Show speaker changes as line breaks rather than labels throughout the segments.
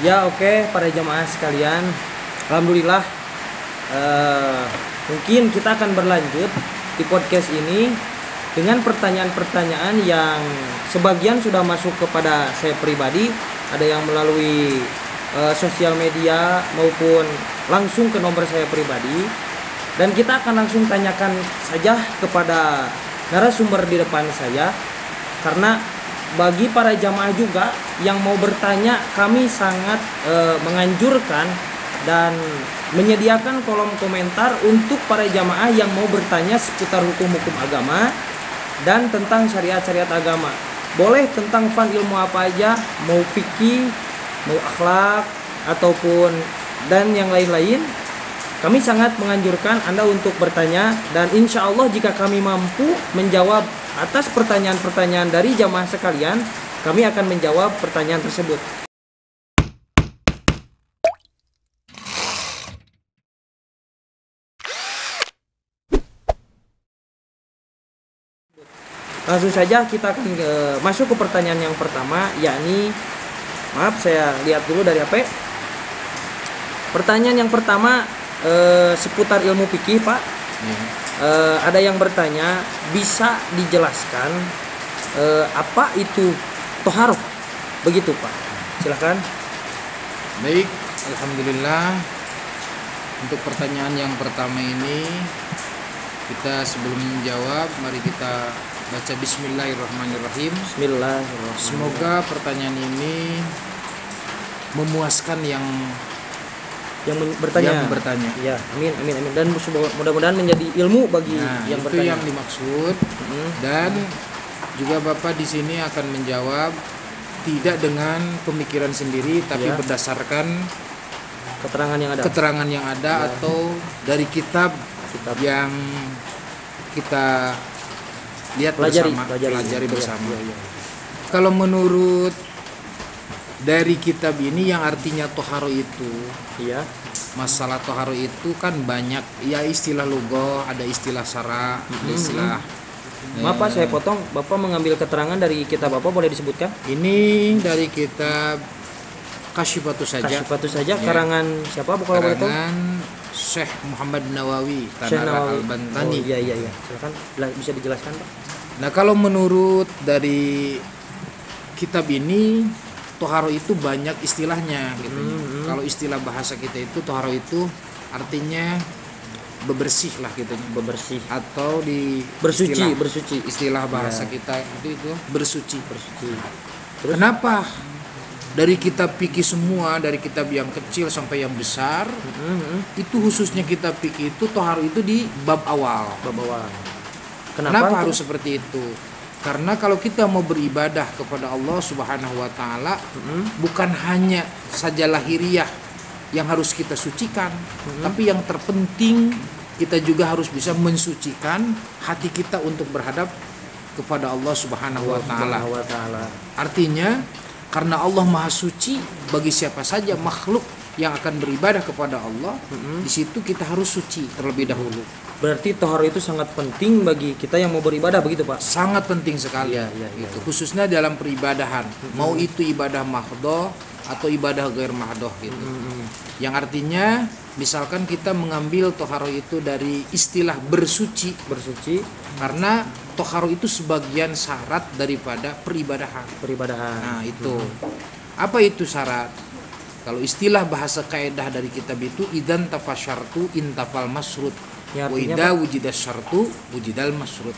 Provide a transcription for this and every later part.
Ya oke, para jamaah sekalian, alhamdulillah mungkin kita akan berlanjut di podcast ini dengan pertanyaan-pertanyaan yang sebagian sudah masuk kepada saya pribadi, ada yang melalui sosial media maupun langsung ke nomor saya pribadi, dan kita akan langsung tanyakan saja kepada narasumber di depan saya, karena bagi para jamaah juga yang mau bertanya, kami sangat menganjurkan dan menyediakan kolom komentar untuk para jamaah yang mau bertanya seputar hukum-hukum agama dan tentang syariat-syariat agama. Boleh tentang fan ilmu apa aja, mau fikih, mau akhlak, ataupun dan yang lain-lain. Kami sangat menganjurkan Anda untuk bertanya, dan insya Allah jika kami mampu menjawab atas pertanyaan-pertanyaan dari jamaah sekalian, kami akan menjawab pertanyaan tersebut. Langsung saja kita akan masuk ke pertanyaan yang pertama, yakni, maaf saya lihat dulu dari HP. Pertanyaan yang pertama seputar ilmu fikih, Pak. Ada yang bertanya, bisa dijelaskan apa itu toharoh? Begitu, Pak. Silakan.
Baik, alhamdulillah. Untuk pertanyaan yang pertama ini, kita sebelum menjawab, mari kita baca Bismillahirrahmanirrahim.
Bismillahirrahmanirrahim.
Semoga pertanyaan ini memuaskan yang
bertanya. Ya, amin. Dan mudah-mudahan menjadi ilmu bagi yang bertanya.
Itu yang dimaksud. Dan juga Bapak di sini akan menjawab tidak dengan pemikiran sendiri, tapi berdasarkan keterangan yang ada atau dari kitab yang kita lihat pelajari bersama. Ya. Kalau menurut dari kitab ini yang artinya toharo itu, masalah toharo itu kan banyak, ya istilah lugah, ada istilah syara, ada istilah.
Maaf Pak, saya potong. Bapak mengambil keterangan dari kitab apa, boleh disebutkan?
Ini dari kitab Kasyifatus saja.
Karangan siapa, Bu, kalau boleh tahu?
Karangan Syekh Muhammad Nawawi Tanara Al-Bantani.
Oh, iya. Silakan, bisa dijelaskan, Pak.
Nah, kalau menurut dari kitab ini, toharo itu banyak istilahnya gitu. Kalau istilah bahasa kita itu toharo itu artinya bebersih lah gitu.
Bebersih
atau
bersuci.
Istilah bahasa kita itu bersuci.
Terus?
Kenapa? Dari kitab fikih semua, dari kitab yang kecil sampai yang besar, itu khususnya kitab fikih itu toharo itu di bab awal. Kenapa harus seperti itu? Karena kalau kita mau beribadah kepada Allah Subhanahu wa taala, bukan hanya saja lahiriah yang harus kita sucikan, tapi yang terpenting kita juga harus bisa mensucikan hati kita untuk berhadap kepada Allah Subhanahu wa taala. Artinya, karena Allah Maha Suci, bagi siapa saja makhluk yang akan beribadah kepada Allah, di situ kita harus suci terlebih dahulu.
Berarti toharo itu sangat penting bagi kita yang mau beribadah, begitu Pak?
Sangat penting sekali. Itu khususnya dalam peribadahan, mau itu ibadah mahdhah atau ibadah ghair mahdhah gitu. Yang artinya misalkan kita mengambil toharo itu dari istilah bersuci, karena toharo itu sebagian syarat daripada peribadahan. Nah, itu. Apa itu syarat? Kalau istilah bahasa kaedah dari kitab itu, idan tafasyartu intafal masrut. Wa idza wujida syartu wujidal masrut.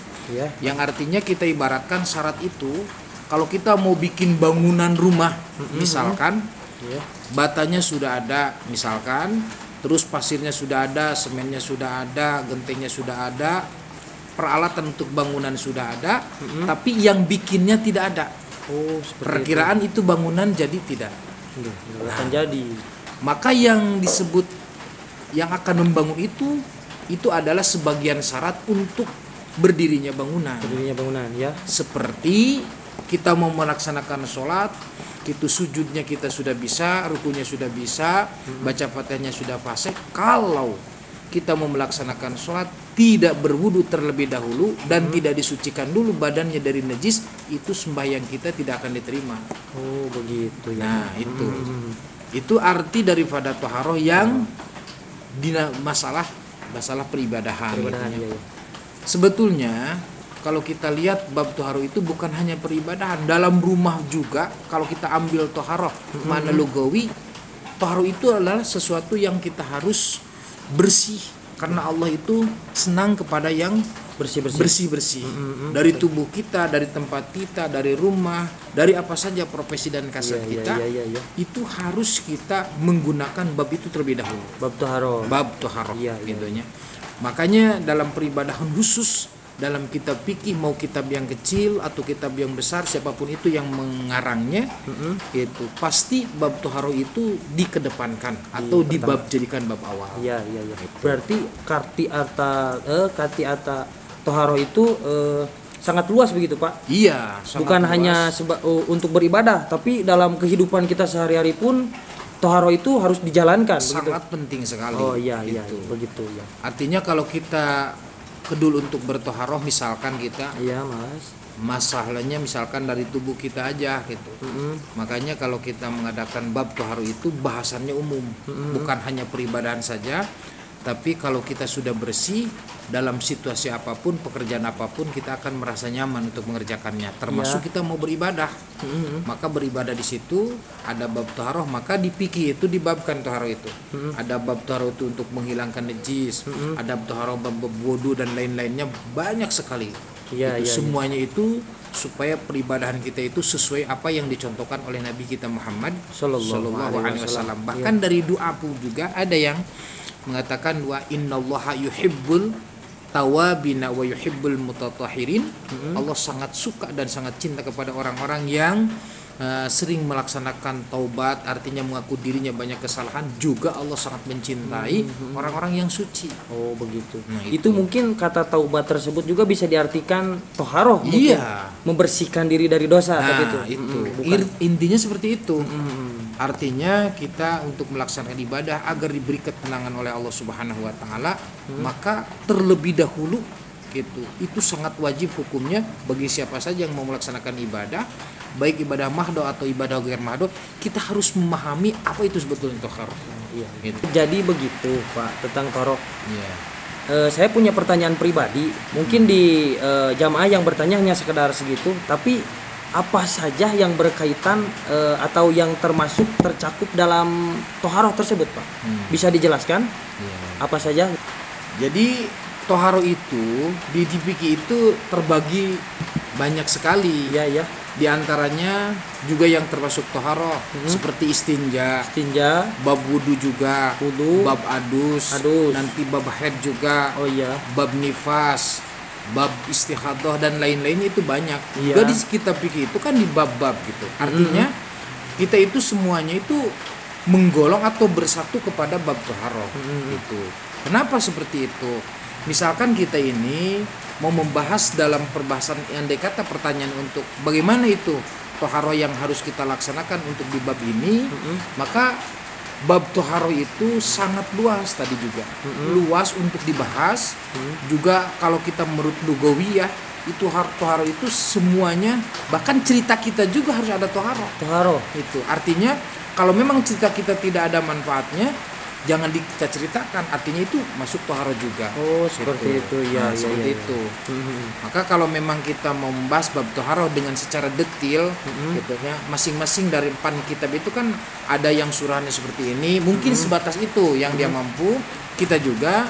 Yang artinya kita ibaratkan syarat itu, kalau kita mau bikin bangunan rumah, misalkan batanya sudah ada, misalkan, terus pasirnya sudah ada, semennya sudah ada, gentengnya sudah ada, peralatan untuk bangunan sudah ada, tapi yang bikinnya tidak ada. Perkiraan itu bangunan jadi tidak.
Akan jadi.
Maka yang disebut yang akan membangun itu adalah sebagian syarat untuk berdirinya bangunan. Seperti kita mau melaksanakan sholat, itu sujudnya kita sudah bisa, rukunya sudah bisa, baca fatihahnya sudah fasih. Kalau kita mau melaksanakan sholat tidak berwudu terlebih dahulu dan tidak disucikan dulu badannya dari najis, itu sembahyang kita tidak akan diterima.
Oh begitu ya.
Nah itu arti daripada toharoh yang masalah peribadahan.
Peribadahan,
Gitu ya.
iya.
Sebetulnya kalau kita lihat bab toharoh itu bukan hanya peribadahan, dalam rumah juga kalau kita ambil toharoh mana lugawi, toharoh itu adalah sesuatu yang kita harus bersih, karena Allah itu senang kepada yang bersih dari tubuh kita, dari tempat kita, dari rumah, dari apa saja profesi dan kasat kita. Itu harus kita menggunakan bab itu terlebih dahulu, bab toharoh gitunya. Makanya dalam peribadahan khusus, dalam kitab fikih, mau kitab yang kecil atau kitab yang besar, siapapun itu yang mengarangnya, itu pasti bab toharoh itu dikedepankan atau jadikan bab awal.
Iya. Berarti kati ata toharoh itu sangat luas begitu Pak?
Iya.
Bukan
luas.
hanya untuk beribadah, tapi dalam kehidupan kita sehari-hari pun toharoh itu harus dijalankan.
Sangat
begitu?
penting sekali.
Oh iya, begitu ya.
Artinya kalau kita kedul untuk bertoharoh, misalkan kita masalahnya misalkan dari tubuh kita aja gitu. Makanya kalau kita mengadakan bab toharoh itu bahasannya umum, bukan hanya peribadahan saja, tapi kalau kita sudah bersih dalam situasi apapun, pekerjaan apapun, kita akan merasa nyaman untuk mengerjakannya, termasuk kita mau beribadah. Maka beribadah di situ ada bab toharoh, maka di fikih itu dibabkan toharoh itu. Ada bab toharoh itu untuk menghilangkan najis, ada toharoh bab wudu dan lain-lainnya, banyak sekali. Semuanya itu supaya peribadahan kita itu sesuai apa yang dicontohkan oleh Nabi kita Muhammad Sallallahu Alaihi Wasallam. Bahkan dari doa pun juga ada yang mengatakan wa innallaha yuhibbul tawabina wa yuhibbul mutatahhirin. Allah sangat suka dan sangat cinta kepada orang-orang yang sering melaksanakan taubat, artinya mengaku dirinya banyak kesalahan. Juga Allah sangat mencintai orang-orang yang suci.
Oh begitu.
Nah,
itu mungkin kata taubat tersebut juga bisa diartikan toharoh.
Iya.
Membersihkan diri dari dosa.
Nah itu. Intinya seperti itu. Artinya kita untuk melaksanakan ibadah agar diberi ketenangan oleh Allah Subhanahu Wa Taala, maka terlebih dahulu gitu. Itu sangat wajib hukumnya bagi siapa saja yang mau melaksanakan ibadah, baik ibadah mahdoh atau ibadah ghair mahdoh, kita harus memahami apa itu sebetulnya toharoh.
Gitu. Jadi begitu Pak tentang toharoh. Saya punya pertanyaan pribadi, mungkin di jamaah yang bertanya hanya sekedar segitu, tapi apa saja yang berkaitan atau yang tercakup dalam toharoh tersebut Pak? Bisa dijelaskan? Apa saja?
Jadi toharoh itu di fikih itu terbagi banyak sekali. Di antaranya juga yang termasuk toharoh seperti istinja, bab wudu juga, bab adus, nanti bab haid juga, bab nifas, bab istihadah dan lain-lain, itu banyak. Juga di kitab fikih itu kan di bab-bab gitu. Artinya kita itu semuanya itu menggolong atau bersatu kepada bab toharoh gitu. Kenapa seperti itu? Misalkan kita ini mau membahas dalam perbahasan yang dikata pertanyaan untuk bagaimana itu toharoh yang harus kita laksanakan untuk di bab ini, maka bab toharoh itu sangat luas tadi juga, luas untuk dibahas. Juga kalau kita menurut lugawiyah itu toharoh itu semuanya, bahkan cerita kita juga harus ada toharoh. Itu artinya kalau memang cerita kita tidak ada manfaatnya, jangan kita ceritakan, artinya itu masuk toharoh juga.
Oh seperti itu ya.
Seperti itu. Maka kalau memang kita mau membahas bab toharoh dengan secara detail, gitu ya, masing-masing dari pan kitab itu kan ada yang surahnya seperti ini, mungkin sebatas itu yang dia mampu. Kita juga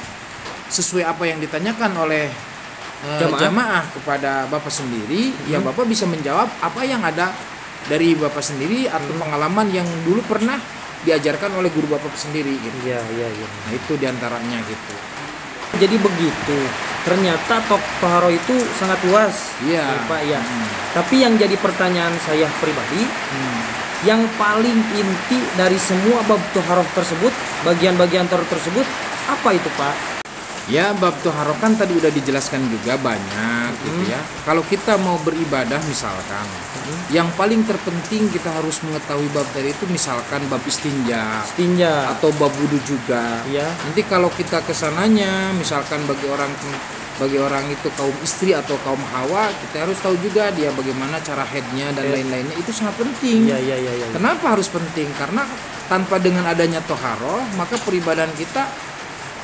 sesuai apa yang ditanyakan oleh jamaah kepada Bapak sendiri, ya Bapak bisa menjawab apa yang ada dari Bapak sendiri atau pengalaman yang dulu pernah diajarkan oleh guru Bapak sendiri gitu.
Iya.
Nah, itu diantaranya gitu.
Jadi begitu. Ternyata toharoh itu sangat luas. Pak ya. Tapi yang jadi pertanyaan saya pribadi, yang paling inti dari semua bab toharoh tersebut, bagian-bagian toharoh tersebut, apa itu Pak?
Ya, bab toharoh kan tadi udah dijelaskan juga banyak. gitu ya. Kalau kita mau beribadah misalkan, yang paling terpenting kita harus mengetahui bab tadi itu misalkan bab istinja atau bab wudu juga.
Iya.
Nanti kalau kita kesananya misalkan bagi orang itu kaum istri atau kaum hawa, kita harus tahu juga dia bagaimana cara headnya dan lain-lainnya, itu sangat penting.
Iya.
Kenapa harus penting? Karena tanpa dengan adanya toharoh, maka peribadahan kita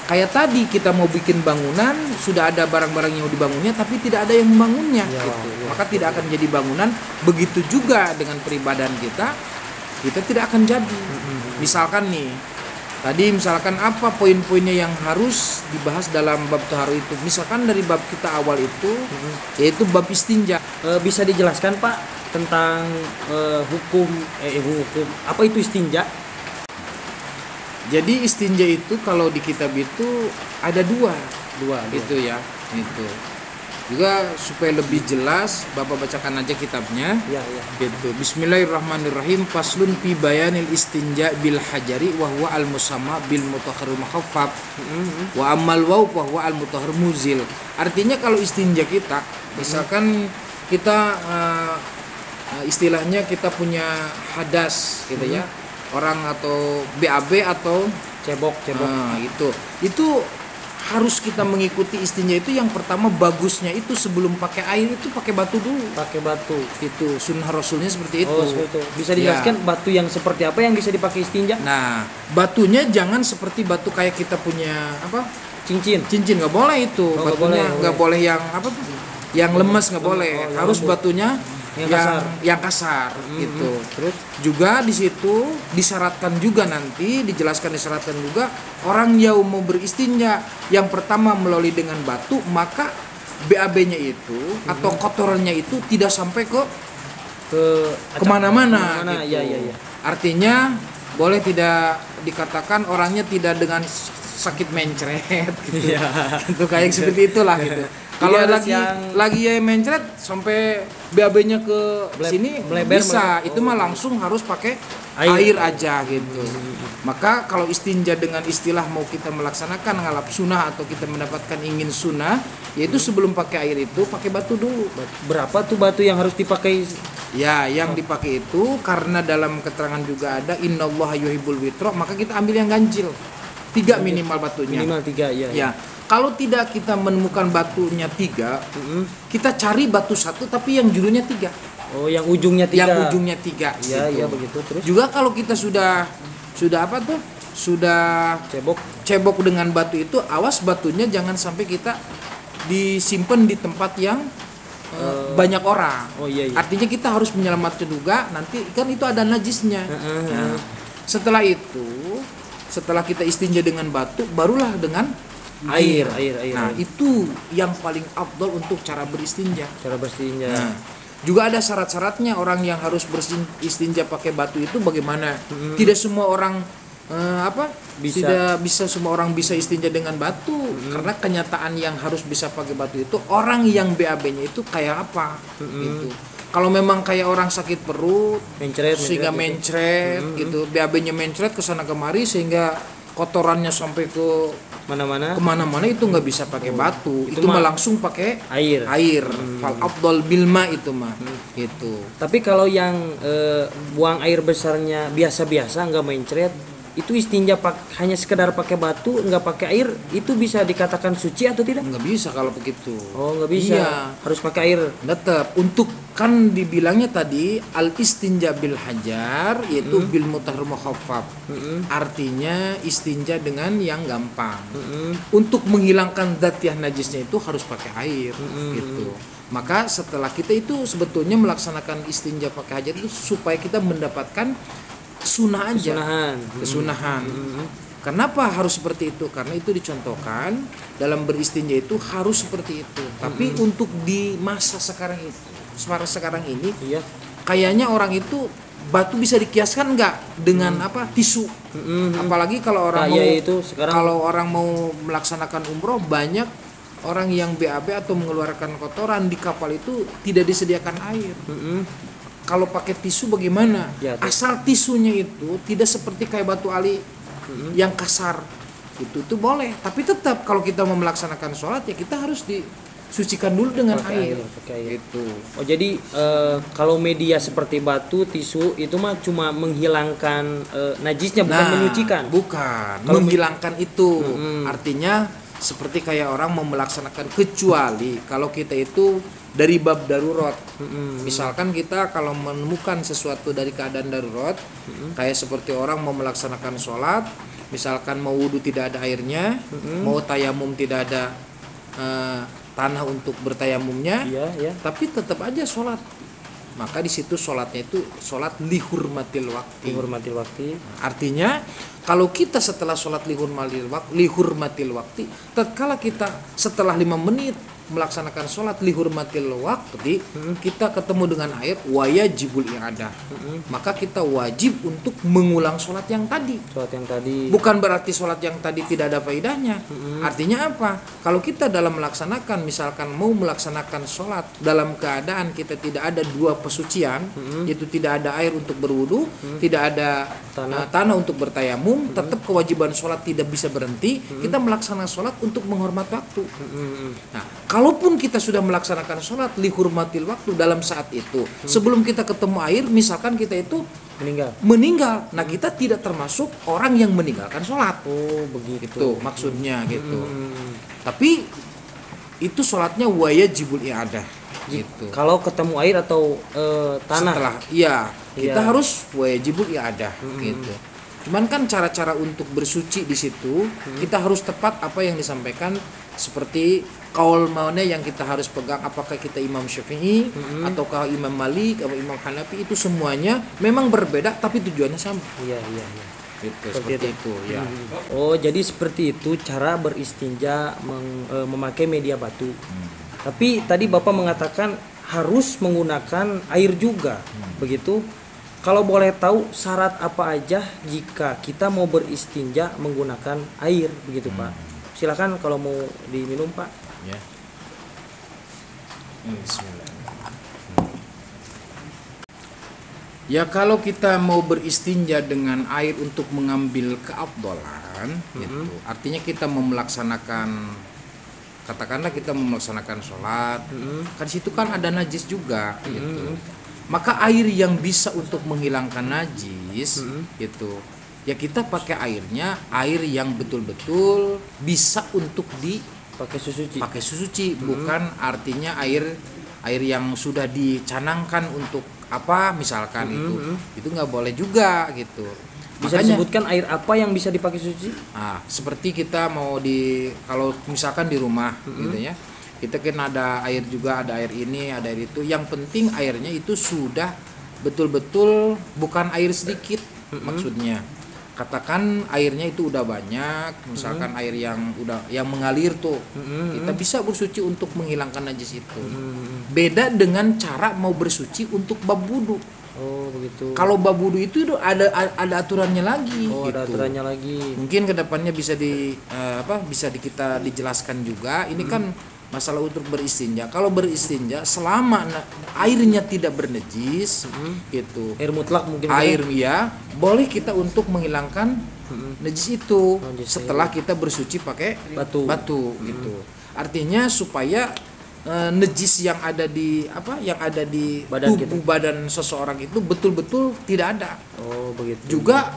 kayak tadi kita mau bikin bangunan, sudah ada barang-barang yang mau dibangunnya tapi tidak ada yang membangunnya gitu. Maka tidak akan jadi bangunan. Begitu juga dengan peribadahan kita tidak akan jadi. Misalkan nih, tadi misalkan apa poin-poinnya yang harus dibahas dalam bab taharah itu? Misalkan dari bab kita awal itu yaitu bab istinja.
Bisa dijelaskan Pak tentang hukum apa itu istinja?
Jadi istinja itu kalau di kitab itu ada dua gitu ya. Itu juga supaya lebih jelas Bapak bacakan aja kitabnya.
Iya.
Gitu. Bismillahirrahmanirrahim. Faslun fi bayanil istinja bil hajari wa huwa al musamma bil mutahhir mukhaffaf wa ammal waw wa huwa al mutahhir muzil. Artinya kalau istinja kita misalkan kita istilahnya kita punya hadas gitu ya. Orang atau BAB atau
Cebok.
Nah, itu harus kita mengikuti istinja itu. Yang pertama bagusnya itu sebelum pakai air itu pakai batu dulu.
Pakai batu.
Itu sunnah rasulnya seperti itu.
Oh, seperti itu. Bisa dijelaskan batu yang seperti apa yang bisa dipakai istinja?
Nah, batunya jangan seperti batu kayak kita punya apa?
Cincin
Nggak boleh itu. Batunya nggak boleh yang apa tuh? Yang lemes nggak boleh. Harus batunya yang kasar gitu. Terus juga di situ disyaratkan juga, nanti disyaratkan juga orang yang mau beristinja yang pertama melalui dengan batu, maka BAB-nya itu atau kotorannya itu tidak sampai kemana-mana gitu.
Iya.
Artinya boleh tidak dikatakan orangnya tidak dengan sakit mencret gitu. Itu kayak seperti itulah gitu. Kalau lagi ya mencret sampai BAB-nya ke sini bisa, itu mah langsung harus pakai air aja gitu. Maka kalau istinja dengan istilah mau kita melaksanakan ngalap sunnah atau kita mendapatkan ingin sunnah, yaitu sebelum pakai air itu pakai batu dulu.
Berapa tuh batu yang harus dipakai?
Ya, yang dipakai itu karena dalam keterangan juga ada innallaha yuhibbul witra, maka kita ambil yang ganjil. 3 minimal batunya.
Minimal 3 ya.
Kalau tidak kita menemukan batunya 3, kita cari batu 1 tapi yang judulnya 3.
Oh, yang ujungnya 3.
Yang ujungnya 3.
Iya begitu. Terus
juga kalau kita sudah apa tuh? Sudah cebok dengan batu itu, awas batunya jangan sampai kita disimpan di tempat yang banyak orang.
Oh iya.
Artinya kita harus menyelamatkan juga, nanti kan itu ada najisnya. Nah, setelah kita istinja dengan batu, barulah dengan air. Nah, itu yang paling afdal untuk cara beristinja. Nah, juga ada syarat-syaratnya orang yang harus beristinja pakai batu itu bagaimana. Tidak semua orang tidak bisa semua orang bisa istinja dengan batu. Karena kenyataan yang harus bisa pakai batu itu orang yang BAB-nya itu kayak apa gitu. Kalau memang kayak orang sakit perut, sehingga mencret gitu, BAB-nya mencret kesana kemari sehingga kotorannya sampai ke kemana-mana, itu nggak bisa pakai batu, itu mah langsung pakai air. Fal afdal bilma itu mah gitu.
Tapi kalau yang buang air besarnya biasa-biasa nggak mencret, itu istinja hanya sekedar pakai batu, nggak pakai air, itu bisa dikatakan suci atau tidak?
Nggak bisa kalau begitu.
Oh, nggak bisa. Iya. Harus pakai air.
Tetap. Untuk kan dibilangnya tadi al istinja bil hajar, yaitu bil mutahhir mukhaffaf. Artinya istinja dengan yang gampang. Untuk menghilangkan zat yang najisnya itu harus pakai air gitu. Maka setelah kita itu sebetulnya melaksanakan istinja pakai hajar itu supaya kita mendapatkan sunnah aja, kesunahan. Kenapa harus seperti itu? Karena itu dicontohkan dalam beristinja itu harus seperti itu. Tapi untuk di masa sekarang ini, kayaknya orang itu batu bisa dikiaskan nggak dengan tisu. Apalagi kalau orang mau melaksanakan umroh, banyak orang yang BAB atau mengeluarkan kotoran di kapal itu tidak disediakan air. Kalau pakai tisu bagaimana? Asal tisunya itu tidak seperti kayak batu ali yang kasar, itu boleh. Tapi tetap kalau kita mau melaksanakan sholat ya kita harus sucikan dulu dengan
Pakai
air.
pakai air.
Gitu.
Oh jadi kalau media seperti batu, tisu itu mah cuma menghilangkan najisnya, bukan menyucikan.
Bukan,
Kalau
menghilangkan itu. Artinya seperti kayak orang mau melaksanakan, kecuali kalau kita itu dari bab darurat. Misalkan kita kalau menemukan sesuatu dari keadaan darurat, kayak seperti orang mau melaksanakan sholat, misalkan mau wudhu tidak ada airnya, mau tayamum tidak ada tanah untuk bertayamumnya,
Iya, ya.
tapi tetap aja sholat. Maka di situ sholatnya itu sholat lihurmatil waktu.
Dihormati waktu.
Artinya kalau kita setelah sholat lihurmatil waktu, tatkala kita setelah 5 menit melaksanakan sholat lihurmatil waktu, kita ketemu dengan air wajibul i'adah, maka kita wajib untuk mengulang sholat yang tadi.
Sholat yang tadi.
Bukan berarti sholat yang tadi tidak ada faedahnya. Artinya apa? Kalau kita dalam melaksanakan, misalkan mau melaksanakan sholat dalam keadaan kita tidak ada 2 pesucian, yaitu tidak ada air untuk berwudu, tidak ada tanah untuk bertayamum, tetap kewajiban sholat tidak bisa berhenti. Kita melaksanakan sholat untuk menghormat waktu. Nah, kalaupun kita sudah melaksanakan sholat lihurmatil waktu dalam saat itu, sebelum kita ketemu air, misalkan kita itu meninggal, nah kita tidak termasuk orang yang meninggalkan sholat.
Oh begitu.
Itu maksudnya gitu. Tapi itu sholatnya wajibul i'adah gitu.
Kalau ketemu air atau tanah.
Setelah kita
Iya.
harus wajibul i'adah gitu. Cuman kan cara-cara untuk bersuci di situ kita harus tepat apa yang disampaikan, seperti kaul mana yang kita harus pegang, apakah kita Imam Syafi'i ataukah Imam Malik atau Imam Hanafi, itu semuanya memang berbeda tapi tujuannya sama.
Iya.
Gitu,
Seperti
seperti itu ya.
Oh jadi seperti itu cara beristinja memakai media batu. Tapi tadi Bapak mengatakan harus menggunakan air juga, begitu? Kalau boleh tahu syarat apa aja jika kita mau beristinja menggunakan air, begitu Pak? Silakan kalau mau diminum Pak.
Ya. Bismillah. Ya kalau kita mau beristinja dengan air untuk mengambil keafdolan, gitu. Artinya kita mau melaksanakan, katakanlah kita mau melaksanakan sholat, kan di situ kan ada najis juga, gitu. Maka air yang bisa untuk menghilangkan najis, gitu. Ya kita pakai airnya, air yang betul-betul bisa untuk
Pakai susuci.
pakai suci, bukan artinya air yang sudah dicanangkan untuk apa misalkan itu nggak boleh juga gitu.
Bisa
Makanya,
disebutkan air apa yang bisa dipakai suci?
seperti kita mau kalau misalkan di rumah gitu ya, kita kan ada air juga, ada air ini, ada air itu. Yang penting airnya itu sudah betul-betul bukan air sedikit, maksudnya. Katakan airnya itu udah banyak, misalkan air yang mengalir tuh, kita bisa bersuci untuk menghilangkan najis itu. Beda dengan cara mau bersuci untuk bab wudu.
Oh begitu.
Kalau bab wudu itu ada aturannya lagi.
Oh ada
gitu.
aturannya lagi.
Mungkin kedepannya bisa kita dijelaskan juga. Ini kan masalah untuk beristinja. Kalau beristinja selama airnya tidak bernajis, gitu.
Air mutlak mungkin.
Air ya, boleh kita untuk menghilangkan najis itu
Najis
setelah kita bersuci pakai
Batu.
gitu. Artinya supaya najis yang ada di
Badan
tubuh badan seseorang itu betul-betul tidak ada.
Oh begitu.
Juga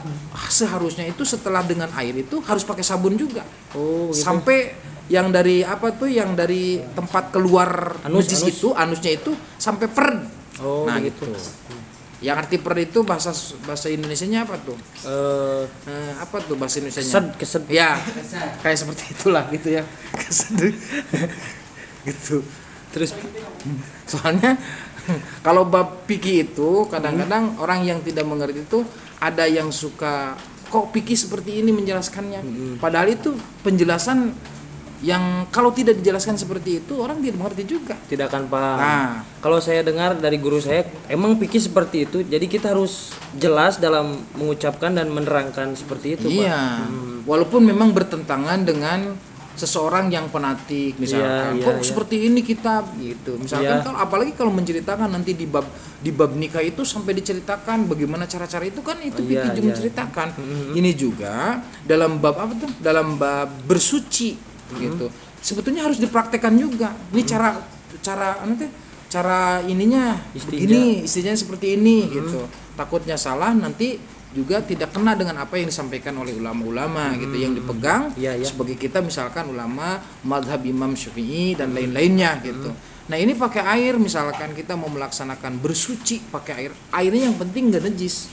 seharusnya itu setelah dengan air itu harus pakai sabun juga.
Oh begitu.
Sampai yang dari dari tempat keluar najis itu, anusnya itu sampai perd.
Oh
Nah
begitu.
gitu. Yang arti perd itu bahasa Indonesianya apa tuh? Apa tuh bahasa Indonesianya?
Kesed.
Ya, kayak seperti itulah gitu ya. Kesed. Gitu.
Terus
Soalnya kalau bab fikih itu kadang-kadang orang yang tidak mengerti itu ada yang suka kok fikih seperti ini menjelaskannya. Padahal itu penjelasan yang kalau tidak dijelaskan seperti itu orang tidak mengerti juga.
tidak akan paham.
Nah.
Kalau saya dengar dari guru saya, emang pikir seperti itu. Jadi kita harus jelas dalam mengucapkan dan menerangkan seperti itu,
Iya.
Pak.
Walaupun memang bertentangan dengan seseorang yang fanatik misalkan.
Iya,
Kok
iya.
seperti ini kitab gitu. Misalkan
Iya.
apalagi kalau menceritakan nanti di bab nikah itu sampai diceritakan bagaimana cara-cara itu kan itu
Iya,
fikih
iya.
menceritakan. Ini juga dalam bab Dalam bab bersuci gitu. sebetulnya harus dipraktekkan juga. Ini cara ininya
Istinja.
begini, istilahnya seperti ini gitu. Takutnya salah nanti juga tidak kena dengan apa yang disampaikan oleh ulama-ulama gitu yang dipegang
Iya, iya.
sebagai kita misalkan ulama madhab Imam Syafi'i dan lain-lainnya gitu. Nah ini pakai air misalkan kita mau melaksanakan bersuci pakai airnya yang penting nggak najis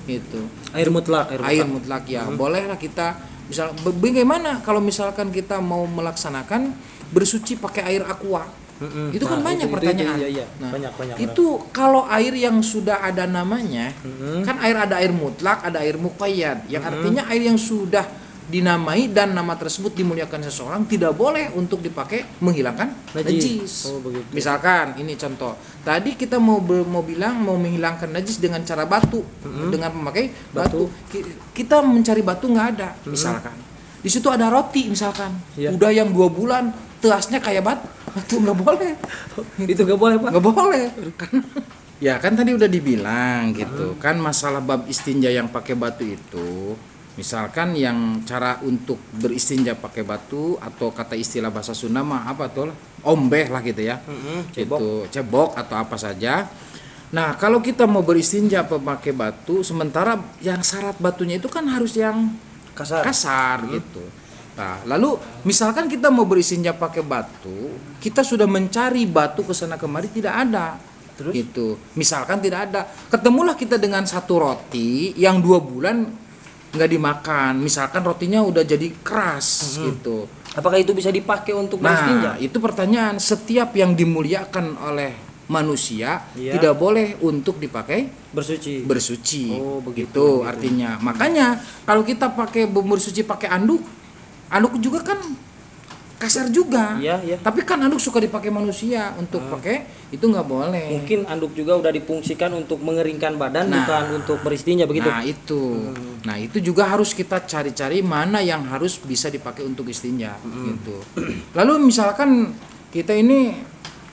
gitu.
Air mutlak,
Air mutlak ya bolehlah kita misal bagaimana kalau misalkan kita mau melaksanakan bersuci pakai air aqua. Itu kan banyak pertanyaan.
Iya.
Nah,
banyak
itu kalau air yang sudah ada namanya, kan ada air mutlak, ada air muqayyad, yang artinya air yang sudah dinamai dan nama tersebut dimuliakan seseorang tidak boleh untuk dipakai menghilangkan najis.
Oh, begitu.
Misalkan ini contoh. Tadi kita mau bilang mau menghilangkan najis dengan cara batu, dengan memakai batu. Kita mencari batu nggak ada, misalkan. Di situ ada roti misalkan.
Iya.
Udah yang 2 bulan teasnya kayak batu nggak boleh.
Itu nggak boleh, Pak.
Nggak boleh. Ya kan tadi udah dibilang gitu. Kan masalah bab istinja yang pakai batu itu, misalkan yang cara untuk beristinja pakai batu atau kata istilah bahasa Sunda mah apa tuh? Ombeh lah gitu ya. Cebok atau apa saja. Nah, kalau kita mau beristinja pakai batu, sementara yang syarat batunya itu kan harus yang kasar gitu. Nah, lalu misalkan kita mau beristinja pakai batu, kita sudah mencari batu ke sana kemari tidak ada.
Terus?
Gitu. Misalkan tidak ada, ketemulah kita dengan satu roti yang 2 bulan nggak dimakan. Misalkan rotinya udah jadi keras gitu.
Apakah itu bisa dipakai untuk beristinja?
Nah, itu pertanyaan. Setiap yang dimuliakan oleh manusia tidak boleh untuk dipakai bersuci.
Oh,
begitu artinya. Makanya kalau kita pakai bersuci pakai anduk juga kan kasar juga.
Iya.
Tapi kan anduk suka dipakai manusia untuk pakai itu nggak boleh.
Mungkin anduk juga udah difungsikan untuk mengeringkan badan, bukan untuk beristinja begitu.
Nah itu, nah itu juga harus kita cari-cari mana yang harus bisa dipakai untuk istinja gitu. Lalu misalkan kita ini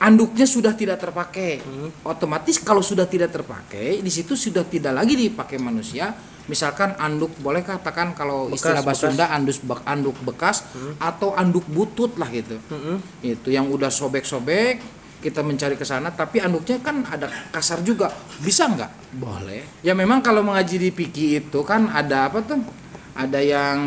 anduknya sudah tidak terpakai, otomatis kalau sudah tidak terpakai di situ sudah tidak lagi dipakai manusia. Misalkan anduk boleh katakan kalau istilah bahasa Sunda anduk bekas atau anduk butut lah gitu. Itu yang udah sobek-sobek kita mencari ke sana tapi anduknya kan ada kasar juga. Bisa nggak? Boleh. Ya memang kalau mengaji di fikih itu kan ada apa tuh? Ada yang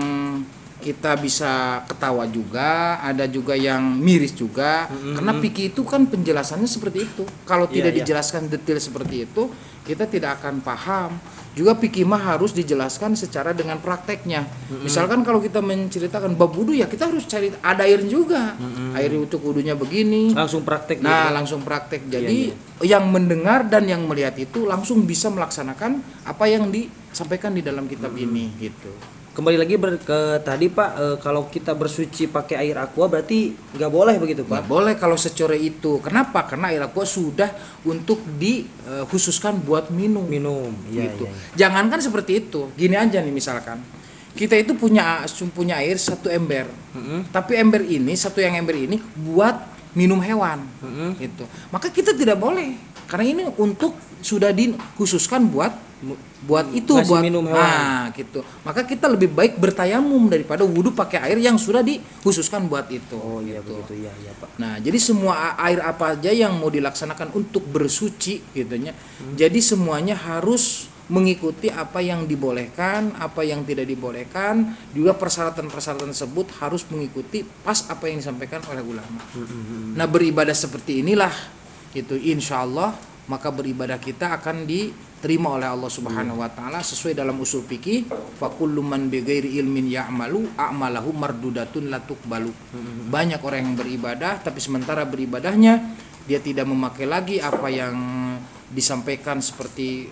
kita bisa ketawa juga, ada juga yang miris juga, karena fikih itu kan penjelasannya seperti itu. Kalau tidak dijelaskan detail seperti itu, kita tidak akan paham. Juga fikih mah harus dijelaskan secara dengan prakteknya. Misalkan kalau kita menceritakan bab wudu ya kita harus cari ada air juga. Air untuk wudunya begini.
Langsung praktek.
Nah, langsung praktek. Jadi yang mendengar dan yang melihat itu langsung bisa melaksanakan apa yang disampaikan di dalam kitab ini gitu.
Kembali lagi ke tadi Pak, kalau kita bersuci pakai air aqua berarti nggak boleh begitu Pak?
Nggak boleh kalau secore itu. Kenapa? Karena air aqua sudah untuk dikhususkan buat minum. Gitu. Jangankan seperti itu. Gini aja nih misalkan. Kita itu punya air 1 ember. Tapi ember ini buat minum hewan. Gitu. Maka kita tidak boleh. Karena ini untuk sudah dikhususkan buat
minum hewan.
Nah, gitu. Maka kita lebih baik bertayamum daripada wudhu pakai air yang sudah dikhususkan buat itu.
Oh iya
gitu.
begitu iya Pak.
Nah, jadi semua air apa aja yang mau dilaksanakan untuk bersuci gitunya. Jadi semuanya harus mengikuti apa yang dibolehkan, apa yang tidak dibolehkan, juga persyaratan-persyaratan tersebut harus mengikuti pas apa yang disampaikan oleh ulama. Nah, beribadah seperti inilah itu insyaallah maka beribadah kita akan diterima oleh Allah Subhanahu wa taala sesuai dalam usul fikih fa kullu man bighairi ilmin ya'malu a'malahu mardudatun la tuqbalu. Banyak orang yang beribadah tapi sementara beribadahnya dia tidak memakai lagi apa yang disampaikan seperti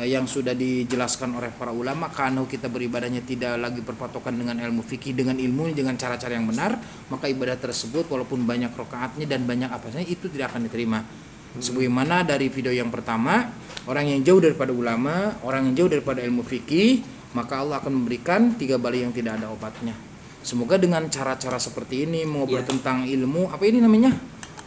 yang sudah dijelaskan oleh para ulama. Karena kita beribadahnya tidak lagi berpatokan dengan ilmu fikih, dengan ilmu, dengan cara-cara yang benar, maka ibadah tersebut walaupun banyak rakaatnya dan banyak apanya itu tidak akan diterima. Sebagaimana dari video yang pertama, orang yang jauh daripada ulama, orang yang jauh daripada ilmu fikih, maka Allah akan memberikan 3 bala yang tidak ada obatnya. Semoga dengan cara-cara seperti ini mengobrol tentang ilmu, apa ini namanya?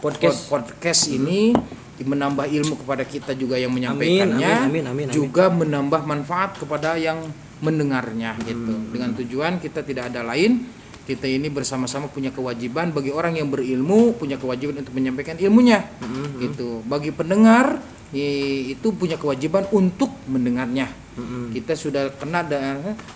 Podcast ini menambah ilmu kepada kita juga yang menyampaikannya,
amin.
juga menambah manfaat kepada yang mendengarnya gitu. Dengan tujuan kita tidak ada lain kita ini bersama-sama punya kewajiban. Bagi orang yang berilmu punya kewajiban untuk menyampaikan ilmunya. Gitu. Bagi pendengar itu punya kewajiban untuk mendengarnya. Kita sudah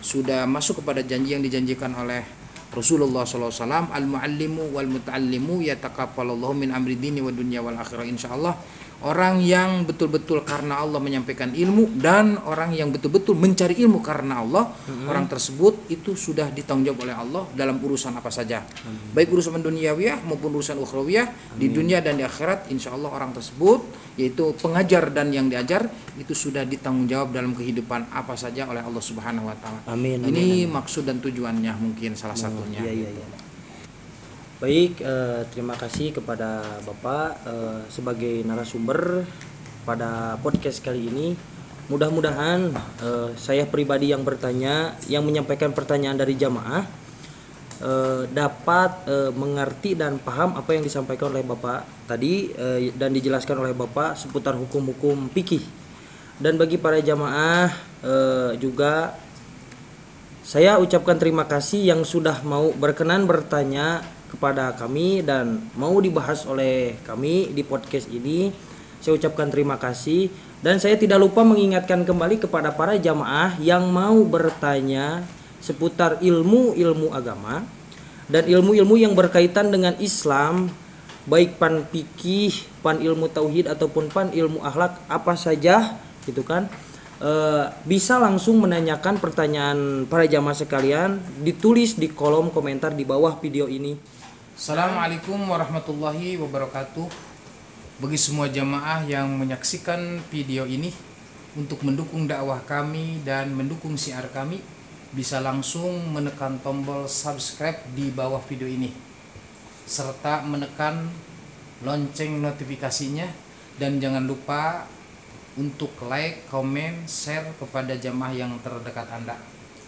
sudah masuk kepada janji yang dijanjikan oleh Rasulullah SAW, al-muallimu wal muta'allimu yataqabbalallahu min amri dini wa dunya wal akhirah. Insyaallah orang yang betul-betul karena Allah menyampaikan ilmu dan orang yang betul-betul mencari ilmu karena Allah, orang tersebut itu sudah ditanggung jawab oleh Allah dalam urusan apa saja. Baik urusan duniawiyah maupun urusan ukhrawiyah, di dunia dan di akhirat, insyaallah orang tersebut yaitu pengajar dan yang diajar itu sudah ditanggung jawab dalam kehidupan apa saja oleh Allah Subhanahu wa taala. Ini maksud dan tujuannya mungkin salah satunya.
Iya. Baik, terima kasih kepada Bapak sebagai narasumber pada podcast kali ini. Mudah-mudahan saya pribadi yang bertanya, yang menyampaikan pertanyaan dari jamaah dapat mengerti dan paham apa yang disampaikan oleh Bapak tadi dan dijelaskan oleh Bapak seputar hukum-hukum fikih. Dan bagi para jamaah juga saya ucapkan terima kasih yang sudah mau berkenan bertanya kepada kami dan mau dibahas oleh kami di podcast ini. Saya ucapkan terima kasih dan saya tidak lupa mengingatkan kembali kepada para jamaah yang mau bertanya seputar ilmu-ilmu agama dan ilmu-ilmu yang berkaitan dengan Islam, baik pan fikih, pan ilmu tauhid ataupun pan ilmu akhlak apa saja gitu kan. Bisa langsung menanyakan pertanyaan para jamaah sekalian, ditulis di kolom komentar di bawah video ini.
Assalamualaikum warahmatullahi wabarakatuh. Bagi semua jamaah yang menyaksikan video ini, untuk mendukung dakwah kami dan mendukung syiar kami, bisa langsung menekan tombol subscribe di bawah video ini serta menekan lonceng notifikasinya, dan jangan lupa untuk like, komen, share kepada jamaah yang terdekat Anda.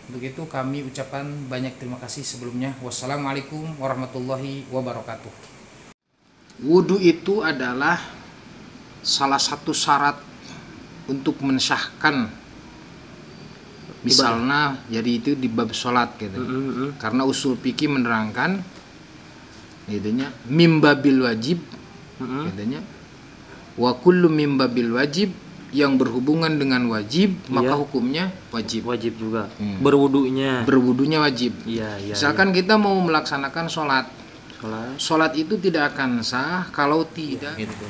Untuk itu kami ucapkan banyak terima kasih sebelumnya. Wassalamualaikum warahmatullahi wabarakatuh. Wudu itu adalah salah satu syarat untuk mensahkan, misalnya jadi itu di bab sholat gitu. Karena usul fikih menerangkan gitunya mimbabil wajib gitunya wa kullu mimbabil wajib, yang berhubungan dengan wajib maka hukumnya wajib
juga. Berwudunya
wajib. Misalkan kita mau melaksanakan sholat itu tidak akan sah kalau tidak gitu.